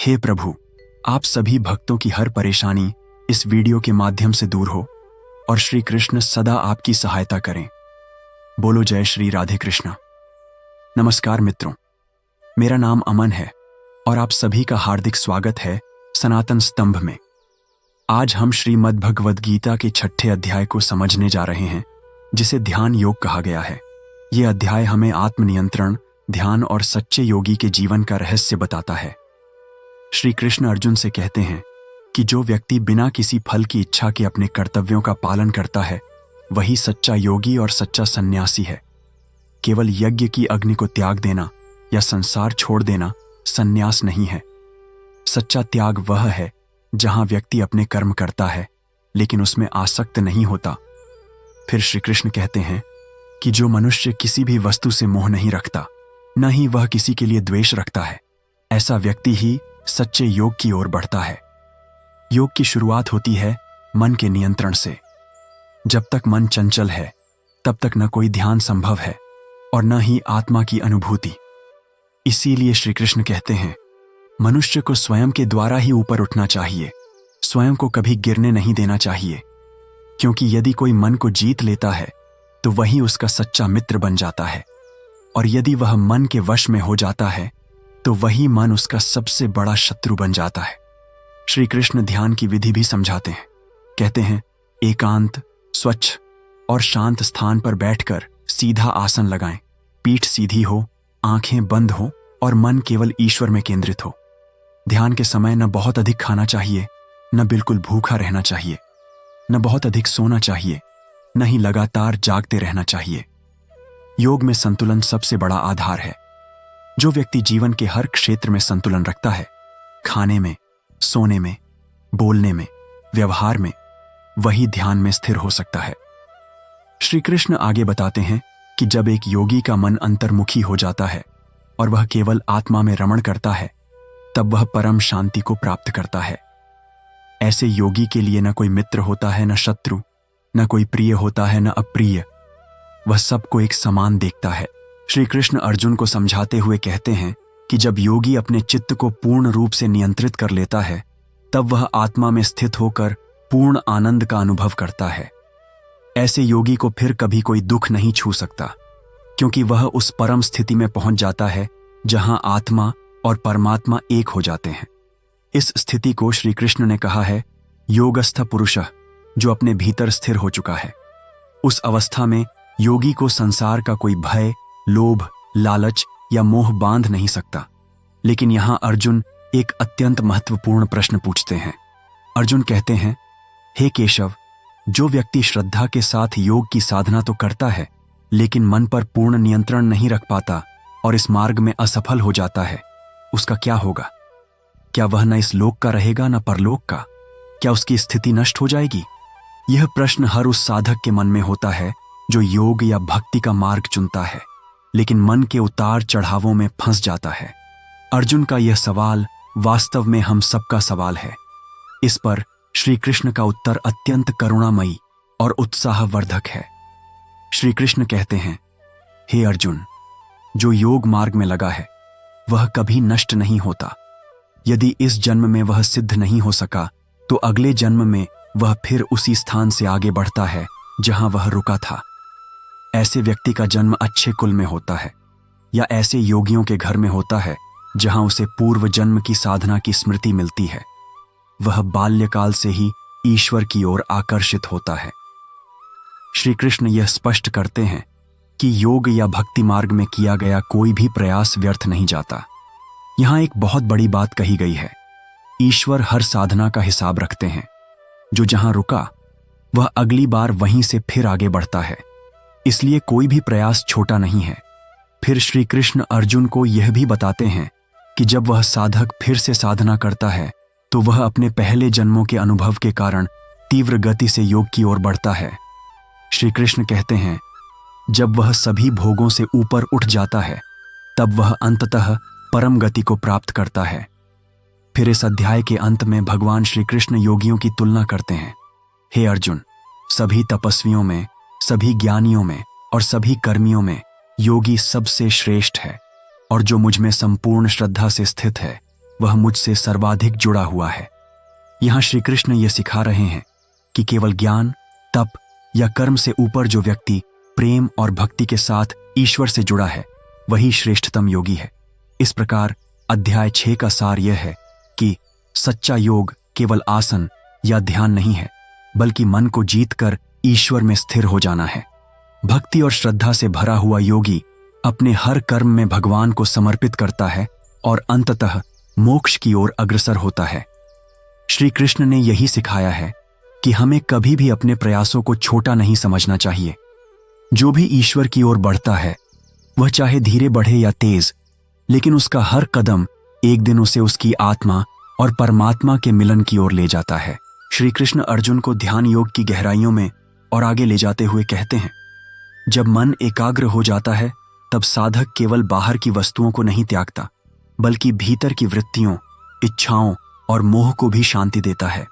हे प्रभु, आप सभी भक्तों की हर परेशानी इस वीडियो के माध्यम से दूर हो और श्री कृष्ण सदा आपकी सहायता करें। बोलो जय श्री राधे कृष्ण। नमस्कार मित्रों, मेरा नाम अमन है और आप सभी का हार्दिक स्वागत है सनातन स्तंभ में। आज हम श्रीमद् भगवद गीता के 6ठे अध्याय को समझने जा रहे हैं, जिसे ध्यान योग कहा गया है। यह अध्याय हमें आत्मनियंत्रण, ध्यान और सच्चे योगी के जीवन का रहस्य बताता है। श्री कृष्ण अर्जुन से कहते हैं कि जो व्यक्ति बिना किसी फल की इच्छा के अपने कर्तव्यों का पालन करता है, वही सच्चा योगी और सच्चा सन्यासी है। केवल यज्ञ की अग्नि को त्याग देना या संसार छोड़ देना सन्यास नहीं है। सच्चा त्याग वह है जहां व्यक्ति अपने कर्म करता है लेकिन उसमें आसक्त नहीं होता। फिर श्री कृष्ण कहते हैं कि जो मनुष्य किसी भी वस्तु से मोह नहीं रखता, न ही वह किसी के लिए द्वेष रखता है, ऐसा व्यक्ति ही सच्चे योग की ओर बढ़ता है। योग की शुरुआत होती है मन के नियंत्रण से। जब तक मन चंचल है तब तक न कोई ध्यान संभव है और न ही आत्मा की अनुभूति। इसीलिए श्री कृष्ण कहते हैं, मनुष्य को स्वयं के द्वारा ही ऊपर उठना चाहिए, स्वयं को कभी गिरने नहीं देना चाहिए। क्योंकि यदि कोई मन को जीत लेता है तो वही उसका सच्चा मित्र बन जाता है, और यदि वह मन के वश में हो जाता है तो वही मन उसका सबसे बड़ा शत्रु बन जाता है। श्री कृष्ण ध्यान की विधि भी समझाते हैं। कहते हैं, एकांत, स्वच्छ और शांत स्थान पर बैठकर सीधा आसन लगाएं, पीठ सीधी हो, आंखें बंद हो और मन केवल ईश्वर में केंद्रित हो। ध्यान के समय न बहुत अधिक खाना चाहिए, न बिल्कुल भूखा रहना चाहिए, न बहुत अधिक सोना चाहिए, न ही लगातार जागते रहना चाहिए। योग में संतुलन सबसे बड़ा आधार है। जो व्यक्ति जीवन के हर क्षेत्र में संतुलन रखता है, खाने में, सोने में, बोलने में, व्यवहार में, वही ध्यान में स्थिर हो सकता है। श्री कृष्ण आगे बताते हैं कि जब एक योगी का मन अंतर्मुखी हो जाता है और वह केवल आत्मा में रमण करता है, तब वह परम शांति को प्राप्त करता है। ऐसे योगी के लिए न कोई मित्र होता है, न शत्रु, न कोई प्रिय होता है, न अप्रिय। वह सबको एक समान देखता है। श्री कृष्ण अर्जुन को समझाते हुए कहते हैं कि जब योगी अपने चित्त को पूर्ण रूप से नियंत्रित कर लेता है, तब वह आत्मा में स्थित होकर पूर्ण आनंद का अनुभव करता है। ऐसे योगी को फिर कभी कोई दुख नहीं छू सकता, क्योंकि वह उस परम स्थिति में पहुंच जाता है जहां आत्मा और परमात्मा एक हो जाते हैं। इस स्थिति को श्री कृष्ण ने कहा है योगस्थ पुरुषः, जो अपने भीतर स्थिर हो चुका है। उस अवस्था में योगी को संसार का कोई भय, लोभ, लालच या मोह बांध नहीं सकता। लेकिन यहां अर्जुन एक अत्यंत महत्वपूर्ण प्रश्न पूछते हैं। अर्जुन कहते हैं, हे केशव, जो व्यक्ति श्रद्धा के साथ योग की साधना तो करता है लेकिन मन पर पूर्ण नियंत्रण नहीं रख पाता और इस मार्ग में असफल हो जाता है, उसका क्या होगा? क्या वह न इस लोक का रहेगा न परलोक का? क्या उसकी स्थिति नष्ट हो जाएगी? यह प्रश्न हर उस साधक के मन में होता है जो योग या भक्ति का मार्ग चुनता है लेकिन मन के उतार चढ़ावों में फंस जाता है। अर्जुन का यह सवाल वास्तव में हम सबका सवाल है। इस पर श्री कृष्ण का उत्तर अत्यंत करुणामयी और उत्साहवर्धक है। श्री कृष्ण कहते हैं, हे अर्जुन, जो योग मार्ग में लगा है वह कभी नष्ट नहीं होता। यदि इस जन्म में वह सिद्ध नहीं हो सका तो अगले जन्म में वह फिर उसी स्थान से आगे बढ़ता है जहां वह रुका था। ऐसे व्यक्ति का जन्म अच्छे कुल में होता है या ऐसे योगियों के घर में होता है जहां उसे पूर्व जन्म की साधना की स्मृति मिलती है। वह बाल्यकाल से ही ईश्वर की ओर आकर्षित होता है। श्री कृष्ण यह स्पष्ट करते हैं कि योग या भक्ति मार्ग में किया गया कोई भी प्रयास व्यर्थ नहीं जाता। यहां एक बहुत बड़ी बात कही गई है, ईश्वर हर साधना का हिसाब रखते हैं। जो जहां रुका वह अगली बार वहीं से फिर आगे बढ़ता है, इसलिए कोई भी प्रयास छोटा नहीं है। फिर श्री कृष्ण अर्जुन को यह भी बताते हैं कि जब वह साधक फिर से साधना करता है तो वह अपने पहले जन्मों के अनुभव के कारण तीव्र गति से योग की ओर बढ़ता है। श्री कृष्ण कहते हैं, जब वह सभी भोगों से ऊपर उठ जाता है तब वह अंततः परम गति को प्राप्त करता है। फिर इस अध्याय के अंत में भगवान श्री कृष्ण योगियों की तुलना करते हैं। हे अर्जुन, सभी तपस्वियों में, सभी ज्ञानियों में और सभी कर्मियों में योगी सबसे श्रेष्ठ है, और जो मुझ में संपूर्ण श्रद्धा से स्थित है वह मुझसे सर्वाधिक जुड़ा हुआ है। यहां श्री कृष्ण ये सिखा रहे हैं कि केवल ज्ञान, तप या कर्म से ऊपर जो व्यक्ति प्रेम और भक्ति के साथ ईश्वर से जुड़ा है, वही श्रेष्ठतम योगी है। इस प्रकार अध्याय 6 का सार यह है कि सच्चा योग केवल आसन या ध्यान नहीं है, बल्कि मन को जीतकर ईश्वर में स्थिर हो जाना है। भक्ति और श्रद्धा से भरा हुआ योगी अपने हर कर्म में भगवान को समर्पित करता है और अंततः मोक्ष की ओर अग्रसर होता है। श्री कृष्ण ने यही सिखाया है कि हमें कभी भी अपने प्रयासों को छोटा नहीं समझना चाहिए। जो भी ईश्वर की ओर बढ़ता है, वह चाहे धीरे बढ़े या तेज, लेकिन उसका हर कदम एक दिन उसे उसकी आत्मा और परमात्मा के मिलन की ओर ले जाता है। श्री कृष्ण अर्जुन को ध्यान योग की गहराइयों में और आगे ले जाते हुए कहते हैं, जब मन एकाग्र हो जाता है, तब साधक केवल बाहर की वस्तुओं को नहीं त्यागता, बल्कि भीतर की वृत्तियों, इच्छाओं और मोह को भी शांति देता है।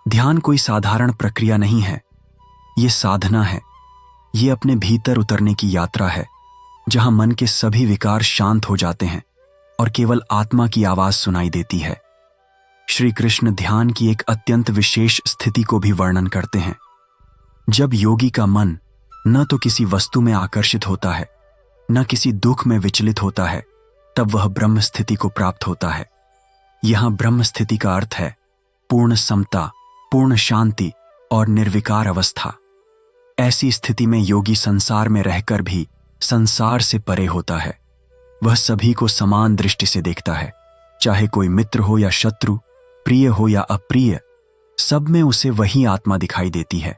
ध्यान कोई साधारण प्रक्रिया नहीं है, ये साधना है। ये अपने भीतर उतरने की यात्रा है, जहां मन के सभी विकार शांत हो जाते हैं और केवल आत्मा की आवाज सुनाई देती है। श्री कृष्ण ध्यान की एक अत्यंत विशेष स्थिति को भी वर्णन करते हैं। जब योगी का मन न तो किसी वस्तु में आकर्षित होता है, न किसी दुख में विचलित होता है, तब वह ब्रह्म स्थिति को प्राप्त होता है। यहां ब्रह्म स्थिति का अर्थ है पूर्ण समता, पूर्ण शांति और निर्विकार अवस्था। ऐसी स्थिति में योगी संसार में रहकर भी संसार से परे होता है। वह सभी को समान दृष्टि से देखता है, चाहे कोई मित्र हो या शत्रु, प्रिय हो या अप्रिय, सब में उसे वही आत्मा दिखाई देती है।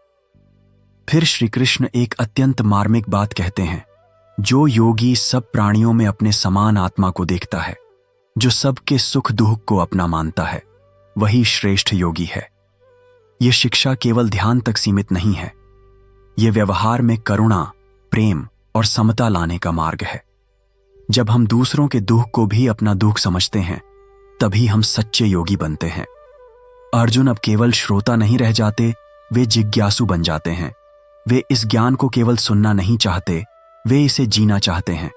फिर श्री कृष्ण एक अत्यंत मार्मिक बात कहते हैं, जो योगी सब प्राणियों में अपने समान आत्मा को देखता है, जो सबके सुख दुख को अपना मानता है, वही श्रेष्ठ योगी है। यह शिक्षा केवल ध्यान तक सीमित नहीं है, यह व्यवहार में करुणा, प्रेम और समता लाने का मार्ग है। जब हम दूसरों के दुख को भी अपना दुख समझते हैं, तभी हम सच्चे योगी बनते हैं। अर्जुन अब केवल श्रोता नहीं रह जाते, वे जिज्ञासु बन जाते हैं। वे इस ज्ञान को केवल सुनना नहीं चाहते, वे इसे जीना चाहते हैं।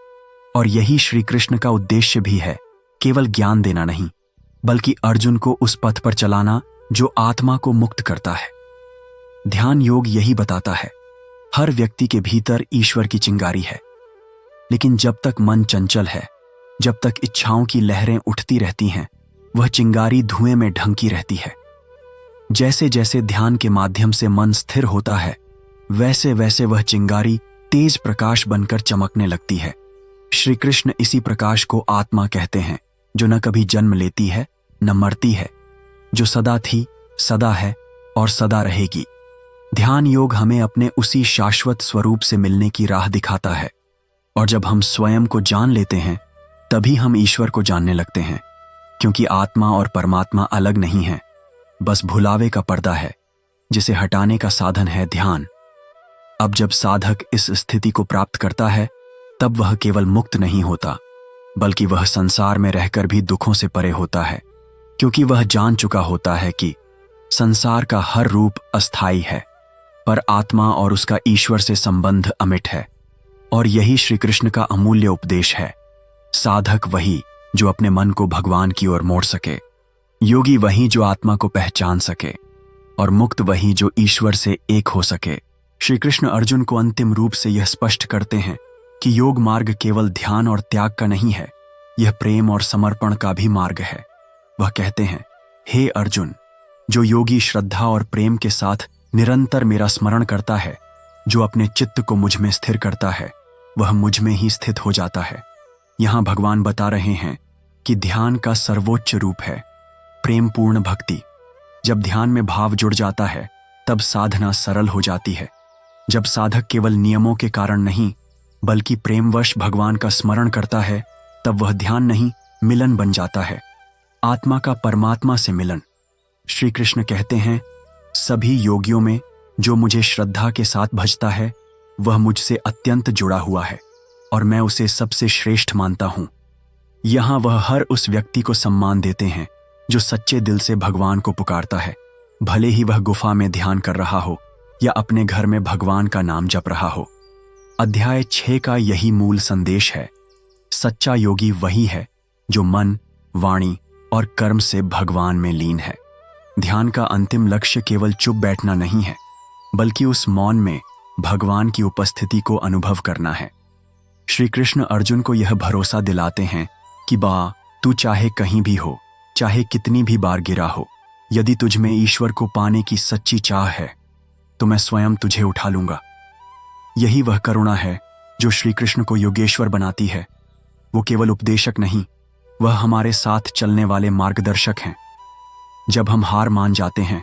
और यही श्री कृष्ण का उद्देश्य भी है, केवल ज्ञान देना नहीं, बल्कि अर्जुन को उस पथ पर चलाना जो आत्मा को मुक्त करता है। ध्यान योग यही बताता है, हर व्यक्ति के भीतर ईश्वर की चिंगारी है, लेकिन जब तक मन चंचल है, जब तक इच्छाओं की लहरें उठती रहती हैं, वह चिंगारी धुएं में ढंकी रहती है। जैसे जैसे ध्यान के माध्यम से मन स्थिर होता है, वैसे वैसे वह चिंगारी तेज प्रकाश बनकर चमकने लगती है। श्री कृष्ण इसी प्रकाश को आत्मा कहते हैं, जो न कभी जन्म लेती है न मरती है, जो सदा थी, सदा है और सदा रहेगी। ध्यान योग हमें अपने उसी शाश्वत स्वरूप से मिलने की राह दिखाता है, और जब हम स्वयं को जान लेते हैं, तभी हम ईश्वर को जानने लगते हैं, क्योंकि आत्मा और परमात्मा अलग नहीं है, बस भुलावे का पर्दा है, जिसे हटाने का साधन है ध्यान। अब जब साधक इस स्थिति को प्राप्त करता है, तब वह केवल मुक्त नहीं होता, बल्कि वह संसार में रहकर भी दुखों से परे होता है, क्योंकि वह जान चुका होता है कि संसार का हर रूप अस्थायी है, पर आत्मा और उसका ईश्वर से संबंध अमिट है। और यही श्री कृष्ण का अमूल्य उपदेश है। साधक वही जो अपने मन को भगवान की ओर मोड़ सके, योगी वही जो आत्मा को पहचान सके, और मुक्त वही जो ईश्वर से एक हो सके। श्री कृष्ण अर्जुन को अंतिम रूप से यह स्पष्ट करते हैं कि योग मार्ग केवल ध्यान और त्याग का नहीं है, यह प्रेम और समर्पण का भी मार्ग है। वह कहते हैं, हे अर्जुन, जो योगी श्रद्धा और प्रेम के साथ निरंतर मेरा स्मरण करता है, जो अपने चित्त को मुझ में स्थिर करता है, वह मुझ में ही स्थित हो जाता है। यहां भगवान बता रहे हैं कि ध्यान का सर्वोच्च रूप है प्रेम पूर्ण भक्ति। जब ध्यान में भाव जुड़ जाता है, तब साधना सरल हो जाती है। जब साधक केवल नियमों के कारण नहीं, बल्कि प्रेमवश भगवान का स्मरण करता है, तब वह ध्यान नहीं, मिलन बन जाता है, आत्मा का परमात्मा से मिलन। श्री कृष्ण कहते हैं, सभी योगियों में जो मुझे श्रद्धा के साथ भजता है, वह मुझसे अत्यंत जुड़ा हुआ है और मैं उसे सबसे श्रेष्ठ मानता हूं। यहां वह हर उस व्यक्ति को सम्मान देते हैं जो सच्चे दिल से भगवान को पुकारता है, भले ही वह गुफा में ध्यान कर रहा हो या अपने घर में भगवान का नाम जप रहा हो। अध्याय 6 का यही मूल संदेश है। सच्चा योगी वही है जो मन, वाणी और कर्म से भगवान में लीन है। ध्यान का अंतिम लक्ष्य केवल चुप बैठना नहीं है, बल्कि उस मौन में भगवान की उपस्थिति को अनुभव करना है। श्री कृष्ण अर्जुन को यह भरोसा दिलाते हैं कि बा तू चाहे कहीं भी हो, चाहे कितनी भी बार गिरा हो, यदि तुझ में ईश्वर को पाने की सच्ची चाह है तो मैं स्वयं तुझे उठा लूंगा। यही वह करुणा है जो श्री कृष्ण को योगेश्वर बनाती है। वो केवल उपदेशक नहीं, वह हमारे साथ चलने वाले मार्गदर्शक हैं। जब हम हार मान जाते हैं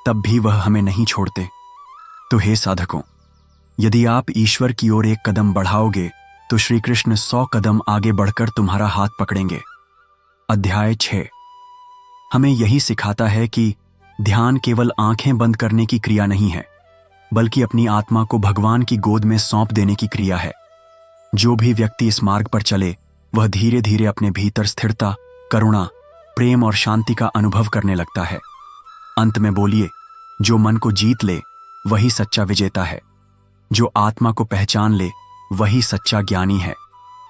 तब भी वह हमें नहीं छोड़ते। तो हे साधकों, यदि आप ईश्वर की ओर एक कदम बढ़ाओगे तो श्री कृष्ण 100 कदम आगे बढ़कर तुम्हारा हाथ पकड़ेंगे। अध्याय 6 हमें यही सिखाता है कि ध्यान केवल आंखें बंद करने की क्रिया नहीं है, बल्कि अपनी आत्मा को भगवान की गोद में सौंप देने की क्रिया है। जो भी व्यक्ति इस मार्ग पर चले वह धीरे धीरे अपने भीतर स्थिरता, करुणा, प्रेम और शांति का अनुभव करने लगता है। अंत में बोलिए, जो मन को जीत ले वही सच्चा विजेता है, जो आत्मा को पहचान ले वही सच्चा ज्ञानी है,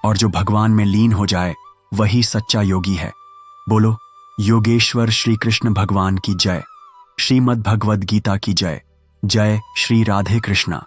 और जो भगवान में लीन हो जाए वही सच्चा योगी है। बोलो योगेश्वर श्री कृष्ण भगवान की जय। श्रीमद् भगवद गीता की जय। जय श्री राधे कृष्णा।